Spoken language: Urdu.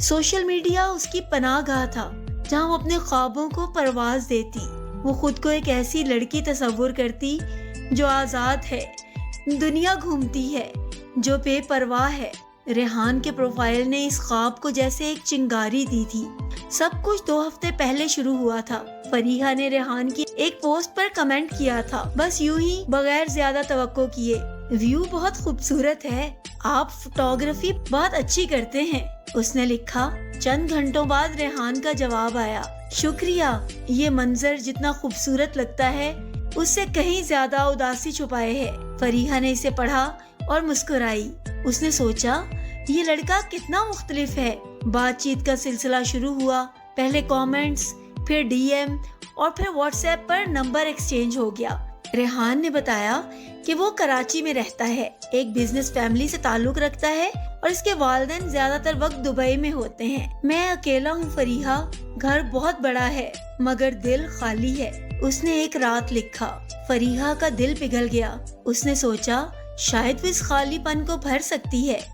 سوشل میڈیا اس کی پناہ گاہ تھا جہاں وہ اپنے خوابوں کو پرواز دیتی۔ وہ خود کو ایک ایسی لڑکی تصور کرتی جو آزاد ہے، دنیا گھومتی ہے، جو بے پرواہ ہے۔ ریحان کے پروفائل نے اس خواب کو جیسے ایک چنگاری دی تھی۔ سب کچھ 2 ہفتے پہلے شروع ہوا تھا۔ فریحہ نے ریحان کی ایک پوسٹ پر کمنٹ کیا تھا، بس یوں ہی بغیر زیادہ توقع کیے، ویو بہت خوبصورت ہے، آپ فوٹوگرافی بہت اچھی کرتے ہیں۔ اس نے لکھا۔ چند گھنٹوں بعد ریحان کا جواب آیا، شکریہ، یہ منظر جتنا خوبصورت لگتا ہے اس سے کہیں زیادہ اداسی چھپائے ہے۔ فریحہ نے اسے پڑھا اور مسکرائی۔ اس نے سوچا یہ لڑکا کتنا مختلف ہے۔ بات چیت کا سلسلہ شروع ہوا، پہلے کامنٹس، پھر ڈی ایم اور پھر واٹس ایپ پر نمبر ایکسچینج ہو گیا۔ ریحان نے بتایا کہ وہ کراچی میں رہتا ہے، ایک بزنس فیملی سے تعلق رکھتا ہے اور اس کے والدین زیادہ تر وقت دبئی میں ہوتے ہیں۔ میں اکیلا ہوں فریحہ، گھر بہت بڑا ہے مگر دل خالی ہے، اس نے ایک رات لکھا۔ فریحہ کا دل پگھل گیا۔ اس نے سوچا شاید وہ اس خالی پن کو بھر سکتی ہے۔